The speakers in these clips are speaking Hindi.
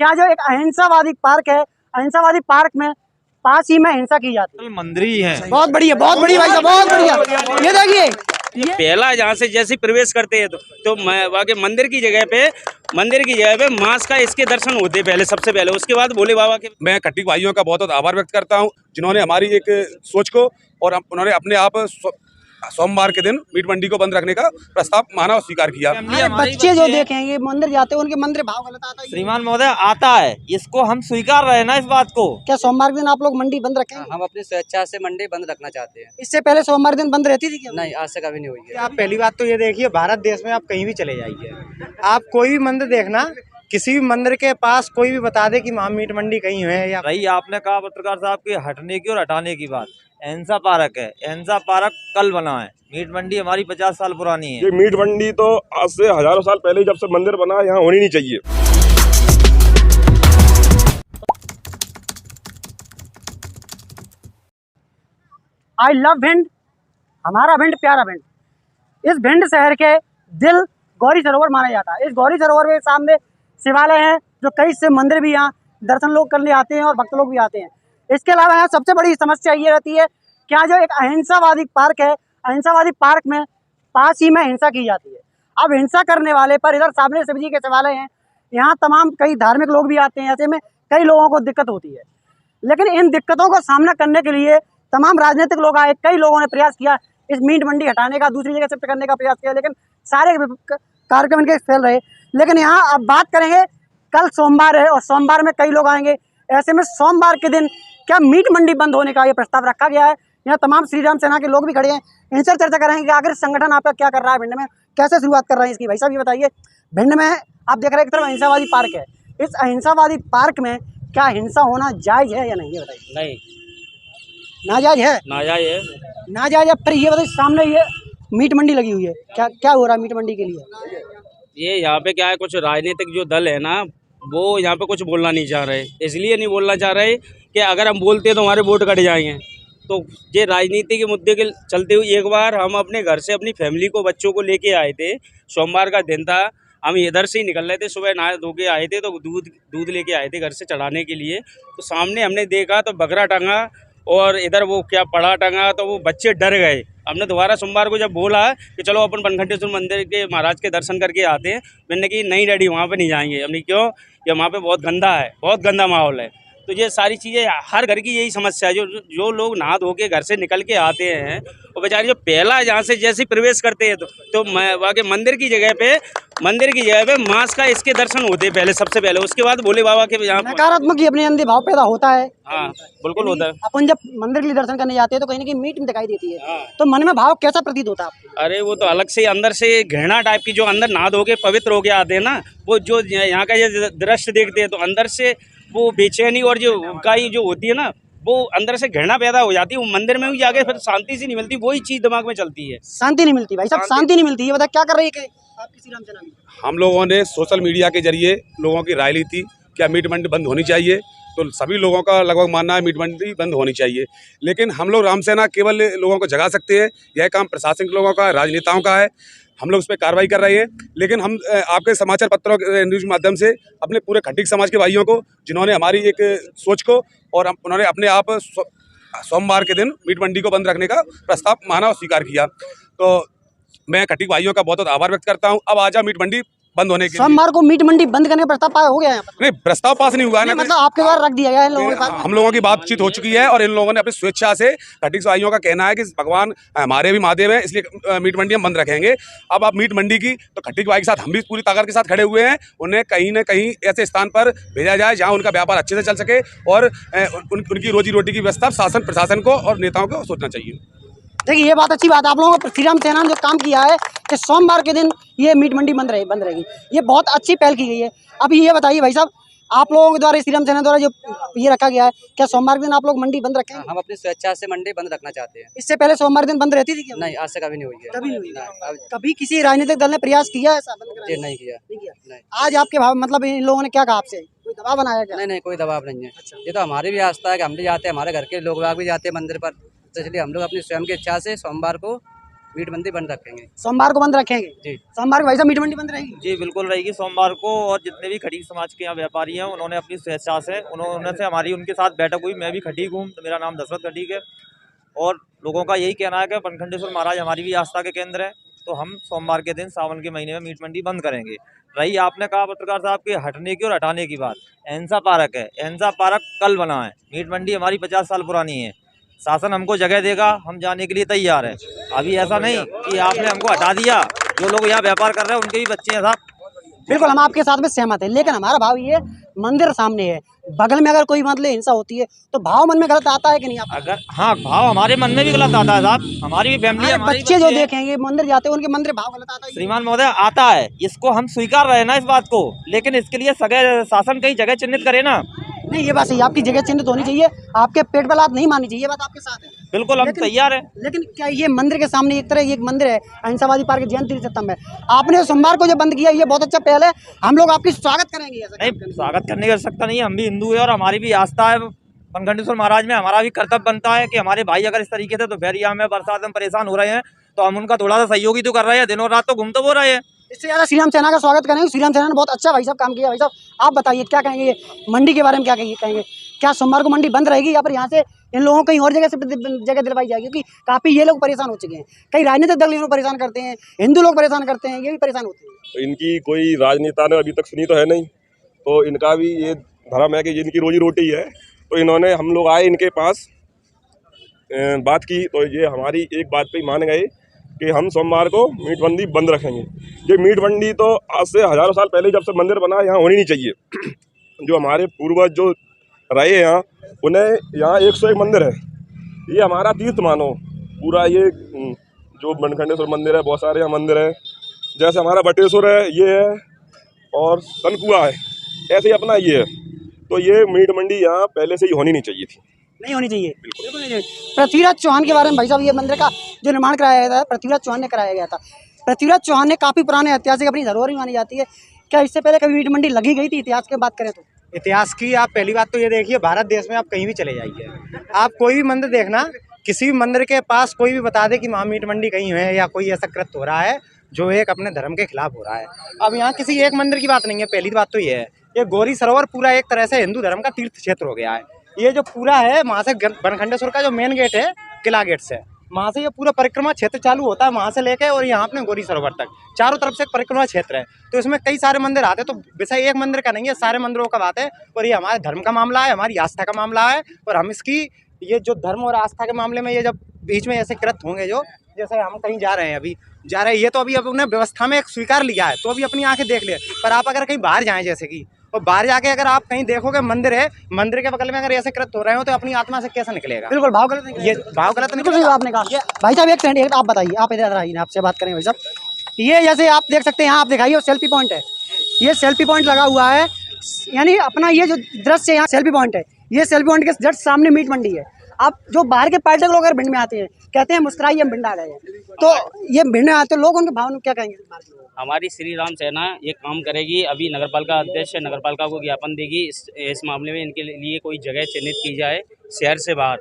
क्या जो एक अहिंसावादी पार्क है, अहिंसावादी पार्क में पास ही में हिंसा की जाती है। मंदिर ही है। बहुत बढ़िया भाई साहब, बहुत बढ़िया। ये देखिए पहला जहाँ से जैसे प्रवेश करते हैं तो वाकई मंदिर की जगह पे मास का इसके दर्शन होते पहले, सबसे पहले, उसके बाद भोले बाबा के। मैं खट्टिक भाइयों का बहुत बहुत आभार व्यक्त करता हूं, जिन्होंने हमारी एक सोच को और उन्होंने अपने आप सोमवार के दिन मीट मंडी को बंद रखने का प्रस्ताव माना और स्वीकार किया। बच्चे जो देखेंगे मंदिर जाते हैं, उनके मंदिर भाव गलत आता है। श्रीमान महोदय आता है, इसको हम स्वीकार रहे ना इस बात को। क्या सोमवार के दिन आप लोग मंडी बंद रखेंगे? हम अपनी स्वेच्छा से मंडी बंद रखना चाहते हैं। इससे पहले सोमवार दिन बंद रहती थी क्या? नहीं, आज से कभी नहीं हुई है। आप पहली बात तो ये देखिए, भारत देश में आप कहीं भी चले जाइए, आप कोई भी मंदिर देखना, किसी भी मंदिर के पास कोई भी बता दे कि वहाँ मीट मंडी कहीं है या रही आपने कहा पत्रकार साहब के हटने की और हटाने की बात। अहिंसा पार्क है, अहिंसा पार्क कल बना है। मीट मंडी हमारी 50 साल पुरानी है। ये मीट मंडी तो आज से हजारों साल पहले जब से मंदिर बना, यहाँ होनी नहीं चाहिए। आई लव भिंड, हमारा भिंड प्यारा भिंड। इस भिंड शहर के दिल गौरी सरोवर माना जाता है। इस गौरी सरोवर के सामने शिवालय है, जो कई से मंदिर भी यहाँ दर्शन लोग करने आते हैं और भक्त लोग भी आते हैं। इसके अलावा यहाँ सबसे बड़ी समस्या ये रहती है, क्या जो एक अहिंसावादी पार्क है, अहिंसावादी पार्क में पास ही में हिंसा की जाती है। अब हिंसा करने वाले पर इधर सामने शिव जी के शिवालय हैं, यहाँ तमाम कई धार्मिक लोग भी आते हैं, ऐसे में कई लोगों को दिक्कत होती है। लेकिन इन दिक्कतों को सामना करने के लिए तमाम राजनीतिक लोग आए, कई लोगों ने प्रयास किया इस मीट मंडी हटाने का, दूसरी जगह शिफ्ट करने का प्रयास किया, लेकिन सारे कार्यक्रम इनके फेल रहे। लेकिन यहाँ अब बात करेंगे, कल सोमवार है और सोमवार में कई लोग आएंगे, ऐसे में सोमवार के दिन क्या मीट मंडी बंद होने का ये प्रस्ताव रखा गया है। यहाँ तमाम श्री राम सेना के लोग भी खड़े हैं, इनसे चर्चा करेंगे कि आखिर संगठन आपका क्या कर रहा है भिंड में, कैसे शुरुआत कर रहे हैं इसकी। भाई साहब ये बताइए, भिंड में आप देख रहे हैं एक तरफ अहिंसावादी पार्क है, इस अहिंसावादी पार्क में क्या हिंसा होना जायज है या नहीं, ये बताइए। नहीं, नाजायज है। नाजायज है। नाजायज है। फिर ये बताइए, सामने ये मीट मंडी लगी हुई है, क्या क्या हो रहा है मीट मंडी के लिए? ये यहाँ पे क्या है, कुछ राजनीतिक जो दल है ना, वो यहाँ पे कुछ बोलना नहीं चाह रहे। इसलिए नहीं बोलना चाह रहे कि अगर हम बोलते तो हमारे वोट कट जाएंगे। तो ये राजनीति के मुद्दे के चलते हुए एक बार हम अपने घर से अपनी फैमिली को, बच्चों को लेके आए थे। सोमवार का दिन था, हम इधर से ही निकल रहे थे, सुबह नहा धो के आए थे, तो दूध लेके आए थे घर से चढ़ाने के लिए। तो सामने हमने देखा तो बकरा टंगा और इधर वो क्या पड़ा टंगा, तो वो बच्चे डर गए। हमने दोबारा सोमवार को जब बोला कि चलो अपन बनघटेश्वर मंदिर के महाराज के दर्शन करके आते हैं, मैंने कि नहीं डैडी वहाँ पे नहीं जाएंगे। हमने क्यों, ये वहाँ पे बहुत गंदा है, बहुत गंदा माहौल है। तो ये सारी चीज़ें हर घर की यही समस्या है, जो लोग नहा धो के घर से निकल के आते हैं और बेचारे जो पहला जहाँ से जैसे प्रवेश करते हैं तो वाकई मंदिर की जगह पे मास का इसके दर्शन होते हैं पहले, सबसे पहले, उसके बाद भोले बाबा के यहाँ नकारात्मक अपने अंदर भाव पैदा होता है। हाँ बिल्कुल होता है। अपन जब मंदिर के लिए दर्शन करने जाते हैं तो कहीं ना कहीं मीट में दिखाई देती है, तो मन में भाव कैसा प्रतीत होता है आपको? अरे वो तो अलग से अंदर से घृणा टाइप की, जो अंदर नहा धो के पवित्र हो के आते हैं ना, वो जो यहाँ का ये दृश्य देखते हैं तो अंदर से वो बेचैनी और जो उनकाई जो होती है ना, वो अंदर से घृणा पैदा हो जाती है। वो मंदिर में भी जाके फिर शांति सी नहीं मिलती, वही चीज दिमाग में चलती है। शांति नहीं मिलती भाई साहब, शांति नहीं मिलती। ये बता क्या कर रही है आपकी श्री राम सेना में? हम लोगों ने सोशल मीडिया के जरिए लोगों की राय ली थी, क्या मीट मंडी बंद होनी चाहिए, तो सभी लोगों का लगभग मानना है मीट मंडी बंद होनी चाहिए। लेकिन हम लोग राम सेना केवल लोगों को जगा सकते हैं, यह काम प्रशासन के लोगों का है, राजनेताओं का है। हम लोग उस पर कार्रवाई कर रहे हैं। लेकिन हम आपके समाचार पत्रों न्यूज़ के माध्यम से अपने पूरे खट्टिक समाज के भाइयों को, जिन्होंने हमारी एक सोच को और उन्होंने अपने आप सोमवार के दिन मीट मंडी को बंद रखने का प्रस्ताव माना और स्वीकार किया, तो मैं खट्टिक भाइयों का बहुत बहुत आभार व्यक्त करता हूं। अब आजा मीट मंडी बंद होने के सोमवार को मीट मंडी बंद करने का प्रस्ताव पास हो गया है? नहीं, प्रस्ताव पास नहीं हुआ है, मतलब आपके द्वारा रख दिया गया है लोगों के पास? हम लोगों की बातचीत हो चुकी है और इन लोगों ने अपनी स्वेच्छा से, खट्टिक भाइयों का कहना है कि भगवान हमारे भी महादेव हैं, इसलिए मीट मंडी हम बंद रखेंगे। अब आप मीट मंडी की तो खट्टिक भाई के साथ हम भी पूरी ताकत के साथ खड़े हुए हैं। उन्हें कहीं ना कहीं ऐसे स्थान पर भेजा जाए जहाँ उनका व्यापार अच्छे से चल सके और उनकी रोजी रोटी की व्यवस्था शासन, प्रशासन को और नेताओं को सोचना चाहिए। देखिए ये बात अच्छी बात है, आप लोगों को श्री राम सेना ने जो काम किया है कि सोमवार के दिन ये मीट मंडी बंद रहेगी, ये बहुत अच्छी पहल की गई है। अभी ये बताइए भाई साहब, आप लोगों के द्वारा श्री राम सेना द्वारा जो ये रखा गया है, क्या सोमवार के दिन आप लोग मंडी बंद रखें? हम अपनी स्वेच्छा से मंडी बंद रखना चाहते हैं। इससे पहले सोमवार दिन बंद रहती थी क्या? नहीं, आज से कभी नहीं हुई है। कभी नहीं हुई। कभी किसी राजनीतिक दल ने प्रयास किया ऐसा बंद कराने का? नहीं किया। नहीं किया। आज आपके भाव मतलब इन लोगों ने क्या कहा आपसे, कोई दबाव बनाया क्या? नहीं, कोई दबाव नहीं है। ये तो हमारी भी आस्था है कि हम भी जाते हैं, हमारे घर के लोग बाग भी जाते हैं मंदिर पर, तो इसलिए हम लोग अपनी स्वयं की इच्छा से सोमवार को मीट मंडी बंद रखेंगे। सोमवार को बंद रखेंगे जी। सोमवार को भाई साहब मीट मंडी बंद रहेगी? जी बिल्कुल रहेगी सोमवार को। और जितने भी खटीक समाज के यहाँ व्यापारी हैं उन्होंने अपनी स्वेच्छा से हमारी उनके साथ बैठक हुई। मैं भी खटीक हूँ, तो मेरा नाम दशरथ खटीक है। और लोगों का यही कहना है कि बनखंडेश्वर महाराज हमारी भी आस्था के केंद्र है, तो हम सोमवार के दिन सावन के महीने में मीट मंडी बंद करेंगे। रही आपने कहा पत्रकार साहब के हटने की और हटाने की बात, अहिंसा पार्क है, अहिंसा पार्क कल बना है। मीट मंडी हमारी 50 साल पुरानी है। शासन हमको जगह देगा, हम जाने के लिए तैयार है। अभी ऐसा नहीं कि आपने हमको हटा दिया। जो लोग यहाँ व्यापार कर रहे हैं उनके भी बच्चे हैं साहब। बिल्कुल हम आपके साथ में सहमत है, लेकिन हमारा भाव ये मंदिर सामने है, बगल में अगर कोई मतलब हिंसा होती है तो भाव मन में गलत आता है कि नहीं आता? अगर हाँ, भाव हमारे मन में भी गलत आता है साहब। हमारी भी फैमिली, बच्चे जो देखेंगे मंदिर जाते हैं उनके मंदिर भाव गलत आता है। श्रीमान महोदय आता है, इसको हम स्वीकार रहे ना इस बात को, लेकिन इसके लिए सगै शासन कई जगह चिन्हित करे ना। नहीं ये बात सही, आपकी जगह चिन्हित होनी चाहिए, आपके पेट पर लात नहीं मारनी चाहिए, ये बात आपके साथ है। बिल्कुल हम तैयार है। लेकिन क्या ये मंदिर के सामने एक तरह एक मंदिर है, अहिंसावादी पार्क जैन तीर्थ स्तंभ है, आपने सोमवार को जो बंद किया ये बहुत अच्छा पहल है, हम लोग आपकी स्वागत करेंगे। नहीं, स्वागत करने की आवश्यकता नहीं है, हम भी हिंदू है और हमारी भी आस्था है बनखंडेश्वर महाराज में। हमारा भी कर्तव्य बनता है कि हमारे भाई अगर इस तरीके से दोपहरिया में बरसात में परेशान हो रहे हैं तो हम उनका थोड़ा सा सहयोगी तो कर रहे हैं, दिनों रात तो घूमते हो रहे हैं। इससे ज़्यादा श्री राम सेना का स्वागत करेंगे। श्री राम सेना ने बहुत अच्छा भाई साहब काम किया। भाई साहब आप बताइए क्या कहेंगे, ये मंडी के बारे में क्या कहेंगे? क्या सोमवार को मंडी बंद रहेगी या फिर यहाँ से इन लोगों को कहीं और जगह से जगह दिलवाई जाएगी? क्योंकि काफ़ी ये लोग परेशान हो चुके हैं, कई राजनीतिक दल इनको परेशान करते हैं, हिंदू लोग परेशान करते हैं, ये भी परेशान होते हैं। तो इनकी कोई राजनेता ने अभी तक सुनी तो है नहीं, तो इनका भी ये धर्म है कि इनकी रोजी रोटी है। तो इन्होंने, हम लोग आए इनके पास बात की, तो ये हमारी एक बात पे मान गए कि हम सोमवार को मीट मंडी बंद रखेंगे। ये मीट मंडी तो आज से हज़ारों साल पहले जब से मंदिर बना यहाँ होनी नहीं चाहिए। जो हमारे पूर्वज जो रहे यहाँ, उन्हें यहाँ 101 मंदिर है, ये हमारा तीर्थ मानो पूरा। ये जो बनखंडेश्वर मंदिर है, बहुत सारे यहाँ मंदिर हैं, जैसे हमारा बटेश्वर है, ये है, और तनकुआ है, ऐसे ही अपना ये है। तो ये मीट मंडी यहाँ पहले से ही होनी नहीं चाहिए थी, नहीं होनी चाहिए, बिल्कुल नहीं। पृथ्वीराज चौहान के बारे में भाई साहब, ये मंदिर का जो निर्माण कराया गया था पृथ्वीराज चौहान ने कराया गया था। पृथ्वीराज चौहान ने काफ़ी पुराने ऐतिहासिक अपनी धरोहर मानी जाती है। क्या इससे पहले कभी मीट मंडी लगी गई थी? इतिहास की बात करें तो इतिहास की आप पहली बात तो ये देखिए, भारत देश में आप कहीं भी चले जाइए, आप कोई भी मंदिर देखना, किसी भी मंदिर के पास कोई भी बता दे कि वहाँ मीट मंडी कहीं है या कोई ऐसा कृत्य हो रहा है जो एक अपने धर्म के खिलाफ हो रहा है। अब यहाँ किसी एक मंदिर की बात नहीं है, पहली बात तो ये है, ये गौरी सरोवर पूरा एक तरह से हिंदू धर्म का तीर्थ क्षेत्र हो गया है। ये जो पूरा है, वहाँ से बनखंडेश्वर का जो मेन गेट है, किला गेट से, वहाँ से ये पूरा परिक्रमा क्षेत्र चालू होता है, वहाँ से लेके और यहाँ अपने गौरी सरोवर तक चारों तरफ से एक परिक्रमा क्षेत्र है। तो इसमें कई सारे मंदिर आते हैं, तो विषय एक मंदिर का नहीं है, सारे मंदिरों का बात है। और ये हमारे धर्म का मामला है, हमारी आस्था का मामला है, और हम इसकी ये जो धर्म और आस्था के मामले में ये जब बीच में ऐसे कृत्य होंगे, जो जैसे हम कहीं जा रहे हैं, अभी जा रहे हैं, ये तो अभी अपने व्यवस्था में एक स्वीकार लिया है, तो अभी अपनी आंखें देख ले। पर आप अगर कहीं बाहर जाएँ, जैसे कि, और बाहर जाके अगर आप कहीं देखोगे मंदिर है, मंदिर के बगल में अगर ऐसे कृत्य हो रहे हो तो अपनी आत्मा से कैसे निकलेगा? बिल्कुल भाव गलत नहीं, ये भाव गलत नहीं। बिल्कुल आपने कहा। भाई साहब एक सेकंड, आप बताइए, आप इधर आइए, आपसे बात करेंगे। भाई साहब ये जैसे आप देख सकते हैं, यहाँ आप दिखाइए सेल्फी पॉइंट है, ये सेल्फी पॉइंट लगा हुआ है, यानी अपना ये जो दृश्य यहाँ सेल्फी पॉइंट है, ये सेल्फी पॉइंट के जस्ट सामने मीट मंडी है। आप जो बाहर के पर्यटक लोग अगर भिंड में आते हैं, कहते हैं मुस्कुराइए हम भिंड आ गए हैं, तो ये भिंड में आते लोग उनके भाव क्या कहेंगे? हमारी श्री राम सेना ये काम करेगी। अभी नगरपालिका अध्यक्ष नगरपालिका को ज्ञापन देगी इस मामले में, इनके लिए कोई जगह चिन्हित की जाए शहर से बाहर,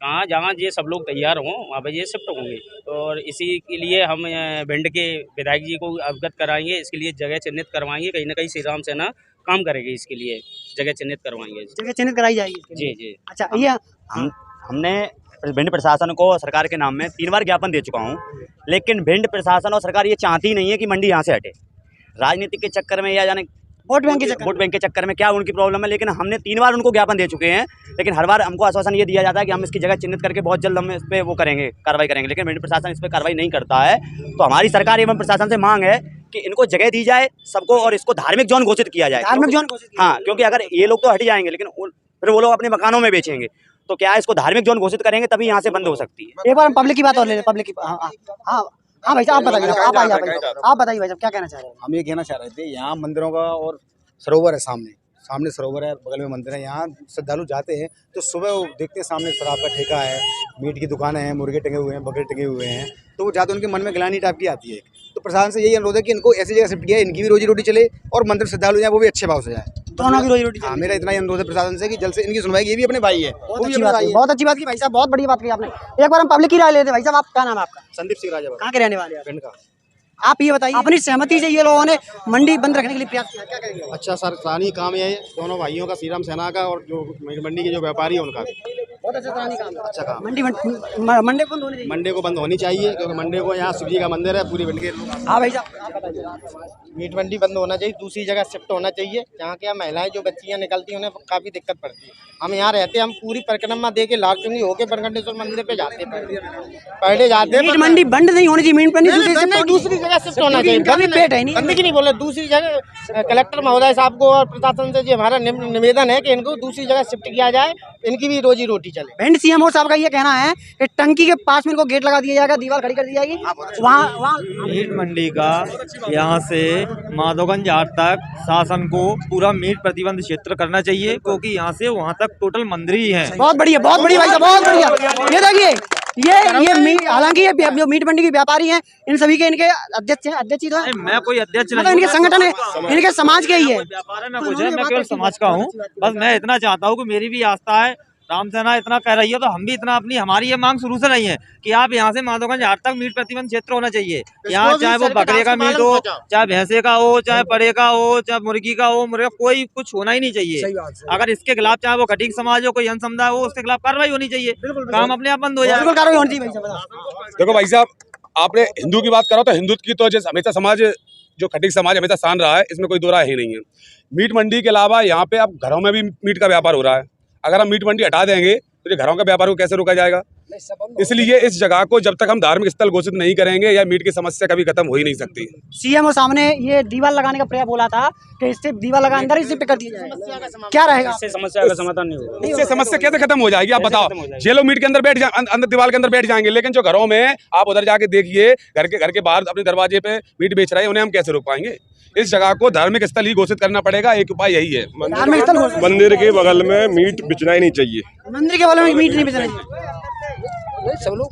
कहाँ जहाँ ये सब लोग तैयार हों वहाँ पर ये शिफ्ट होंगे। और इसी के लिए हम भिंड के विधायक जी को अवगत कराएंगे, इसके लिए जगह चिन्हित करवाएंगे। कहीं ना कहीं श्री राम सेना काम करेगी, इसके लिए जगह चिन्हित करवाएंगे, जगह चिन्हित कराई जाएगी। जी जी। अच्छा, ये हमने भिंड प्रशासन को सरकार के नाम में 3 बार ज्ञापन दे चुका हूँ, लेकिन भिंड प्रशासन और सरकार ये चाहती नहीं है कि मंडी यहाँ से हटे। राजनीति के चक्कर में या जाने वोट बैंक के चक्कर में क्या उनकी प्रॉब्लम है, लेकिन हमने 3 बार उनको ज्ञापन दे चुके हैं, लेकिन हर बार हमको आश्वासन ये दिया जाता है कि हम इसकी जगह चिन्हित करके बहुत जल्द हम इस पर वो करेंगे, कार्रवाई करेंगे, लेकिन भिंड प्रशासन इस पर कार्रवाई नहीं करता है। तो हमारी सरकार एवं प्रशासन से मांग है कि इनको जगह दी जाए सबको, और इसको धार्मिक जोन घोषित किया जाए। धार्मिक जोन घोषित, हाँ, क्योंकि अगर ये लोग तो हट जाएंगे, लेकिन फिर वो लोग अपने मकानों में बेचेंगे, तो क्या इसको धार्मिक जोन घोषित करेंगे तभी यहाँ से बंद हो सकती है। एक बार हम पब्लिक की बात और ले लें, पब्लिक की। हाँ भाई साहब आप बताइए, आप बताइए भाई साहब क्या कहना चाह रहे हैं? हम ये कहना चाह रहे थे, यहाँ मंदिरों का और सरोवर है, सामने सरोवर है, बगल में मंदिर है, यहाँ श्रद्धालु जाते हैं तो सुबह वो देखते हैं सामने शराब का ठेका है, मीट की दुकानें हैं, मुर्गे टंगे हुए हैं, बकरे टंगे हुए हैं, तो वो जाते उनके मन में ग्लानि टाइप की आती है। तो प्रशासन से यही अनुरोध है कि इनको ऐसी जगह शिफ्ट किया, इनकी भी रोजी रोटी चले और मंदिर श्रद्धालु जाए वो भी अच्छे भाव से जाए। दोनों की रोजी रोटी हाँ, मेरा इतना ही अनुरोध है प्रशासन से कि जल्द से इनकी सुनवाई, ये भी अपने भाई है। बहुत अच्छी बात है, बहुत अच्छी बात की भाई साहब, बहुत बढ़िया बात की आपने। एक बार हम पब्लिक की राय लेते हैं। भाई साहब, आप क्या नाम है आपका? संदीप सिंह राजा, कहाँ के रहने वाले हैं? पिंड का। आप ये बताइए, अपनी सहमति से ये लोगों ने मंडी बंद रखने के लिए प्रयास किया, क्या कहेंगे? अच्छा सर, सराहनीय काम है ये दोनों भाइयों का, श्री राम सेना का और जो मंडी के जो व्यापारी है उनका। बहुत अच्छा सराहनीय काम है। अच्छा काम। मंडी मंडी बंद होनी चाहिए। मंडी को बंद होनी चाहिए क्योंकि मंडी को यहाँ शिव जी का मंदिर है, पूरी भिंड के। हाँ भाई साहब, आप बताइए। मीट मंडी बंद होना चाहिए, दूसरी जगह शिफ्ट होना चाहिए। यहाँ के महिलाएं जो बच्चियाँ निकलती हैं उन्हें काफ़ी दिक्कत पड़ती है। हम यहाँ रहते हैं, हम पूरी परिक्रमा दे के लालचुंगी होके बनखंडेश्वर मंदिर पे जाते हैं, पहले जाते हैं। मीट मंडी बंद नहीं होनी चाहिए, मीट मंडी दूसरी जगह शिफ्ट होना चाहिए। इनका भी पेट है नहीं, बंदी की नहीं बोले, दूसरी जगह कलेक्टर महोदय साहब को और प्रशासन से जी हमारा निवेदन है कि इनको दूसरी जगह शिफ्ट किया जाए, इनकी भी रोजी रोटी चले। भिंड सीएमओ साहब का ये कहना है कि टंकी के पास में इनको गेट लगा दिया जाएगा, दीवार खड़ी कर दी जाएगी, वहाँ मीट मंडी का यहाँ से माधोगंज हाट तक शासन को पूरा मीट प्रतिबंध क्षेत्र करना चाहिए, क्योंकि यहाँ से वहाँ तक टोटल मंदिर ही है। बहुत बढ़िया भाई साहब, बहुत बढ़िया। ये देखिए, ये हालांकि ये जो मीट मंडी के व्यापारी हैं, इन सभी के इनके अध्यक्ष हैं, अध्यक्ष ही तो है। मैं कोई अध्यक्ष मतलब इनके संगठन है, इनके समाज के ही है। व्यापार है, मैं कुछ है, मैं केवल समाज का हूँ। बस मैं इतना चाहता हूँ कि मेरी भी आस्था है, राम सेना इतना कह रही है तो हम भी इतना अपनी, हमारी ये मांग शुरू से रही है कि आप यहाँ से माधोगंज हाट तक मीट प्रतिबंध क्षेत्र होना चाहिए। यहाँ चाहे वो बकरे का मीट हो, चाहे भैंसे का हो, चाहे पड़े का हो, चाहे मुर्गी का हो, मुर्गा, कोई कुछ होना ही नहीं चाहिए। अगर इसके खिलाफ चाहे वो खटीक समाज हो, कोई अन्य समुदाय हो, उसके खिलाफ कार्रवाई होनी चाहिए, काम अपने आप बंद हो जाए। कार्रवाई होनी चाहिए। देखो भाई साहब, आपने हिंदू की बात करो तो हिंदुत्व की तो जैसे हमेशा समाज, जो खटीक समाज हमेशा शान रहा है, इसमें कोई दो राय ही नहीं है। मीट मंडी के अलावा यहाँ पे अब घरों में भी मीट का व्यापार हो रहा है। अगर हम मीट मंडी हटा देंगे तो ये घरों का व्यापार को कैसे रोका जाएगा? इसलिए इस जगह को जब तक हम धार्मिक स्थल घोषित नहीं करेंगे, या मीट की समस्या कभी खत्म हो ही नहीं सकती। सीएमओ सामने ये दीवार लगाने का प्रयास बोला था कि इससे दीवार लगा अंदर ही कर दिया जाए, क्या रहेगा? इससे समस्या का समाधान नहीं होगा। इससे समस्या कैसे खत्म हो जाएगी? आप बताओ। ये लोग मीट के अंदर बैठ जाए, अंदर दीवार के अंदर बैठ जाएंगे, लेकिन जो घरों में आप उधर जाके देखिए, घर के बाहर अपने दरवाजे पे मीट बेच रहे हैं, उन्हें हम कैसे रोक पाएंगे? इस जगह को धार्मिक स्थल ही घोषित करना पड़ेगा। एक उपाय यही है। धार्मिक स्थल मंदिर के बगल में मीट बिचना ही नहीं चाहिए। मंदिर के बगल में मीट नहीं बेचना चाहिए। सब लोग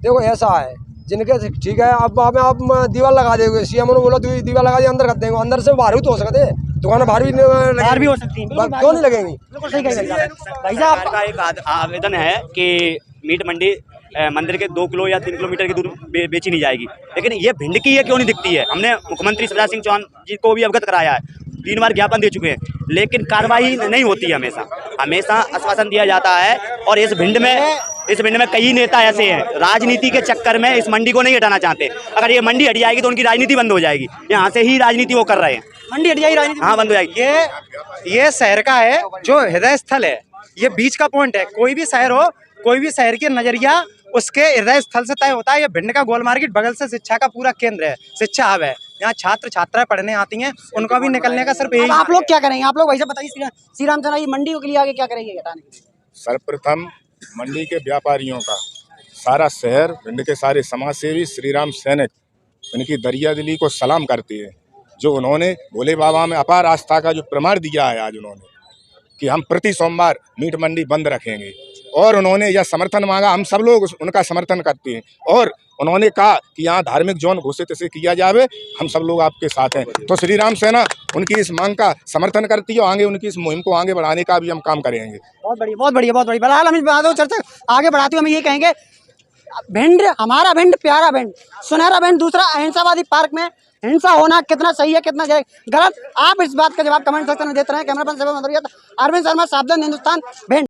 देखो ऐसा है जिनके ठीक है, अब आप दीवार लगा देंगे, सीएम ने बोला तू दीवार लगा दे, अंदर कर देंगे, अंदर से बाहर भी तो हो सकते हैं, दुकान बाहर भी हो सकती है, क्यों नहीं लगेंगी? भाई साहब का एक आवेदन है कि मीट मंडी मंदिर के 2 किलो या 3 किलोमीटर की दूर बेची नहीं जाएगी, लेकिन ये भिंड की है क्यों नहीं दिखती है? हमने मुख्यमंत्री शिवराज सिंह चौहान जी को भी अवगत कराया है, 3 बार ज्ञापन दे चुके हैं, लेकिन कार्रवाई नहीं होती है। हमेशा आश्वासन दिया जाता है। और इस भिंड में कई नेता ऐसे हैं, राजनीति के चक्कर में इस मंडी को नहीं हटाना चाहते। अगर ये मंडी हट जाएगी तो उनकी राजनीति बंद हो जाएगी। यहाँ से ही राजनीति वो कर रहे हैं। मंडी हट जाएगी, राजनीति हाँ, बंद हो जाएगी। ये शहर का है जो हृदय स्थल है, ये बीच का पॉइंट है। कोई भी शहर हो, कोई भी शहर की नजरिया उसके हृदय स्थल से तय होता है। ये भिंड का गोल मार्केट बगल से शिक्षा का पूरा केंद्र है, शिक्षा हब है। यहाँ छात्र छात्राएं पढ़ने आती हैं, उनका भी निकलने का सिर्फ यही। आप लोग क्या करेंगे? आप लोग वैसे बताइए, श्री राम सेना ये मंडी के लिए आगे क्या करेंगे हटाने के लिए? सर्वप्रथम मंडी के व्यापारियों का सारा शहर, भिंड के सारे समाज सेवी, श्री राम सैनिक, इनकी दरिया दिली को सलाम करते हैं। जो उन्होंने भोले बाबा में अपार आस्था का जो प्रमाण दिया है आज उन्होंने, कि हम प्रति सोमवार मीट मंडी बंद रखेंगे, और उन्होंने यह समर्थन मांगा, हम सब लोग उनका समर्थन करते हैं। और उन्होंने कहा कि यहाँ धार्मिक जोन घोषित इसे किया जाए, हम सब लोग आपके साथ हैं। तो श्री राम सेना उनकी इस मांग का समर्थन करती है, आगे उनकी इस मुहिम को आगे बढ़ाने का भी हम काम करेंगे। बहुत बढ़िया, बहुत बढ़िया, बहुत बढ़िया। फिलहाल हम इस बात चर्चा आगे बढ़ाते हुए हम ये कहेंगे, भिंड हमारा भिंड, प्यारा भिंड, सुनहरा भिंड, दूसरा अहिंसावादी पार्क में हिंसा होना कितना सही है, कितना गलत, आप इस बात का जवाब कमेंट सेक्शन में देते रहे। कैमरा पर्सन अरविंद शर्मा, सावधान हिंदुस्तान, भिंड।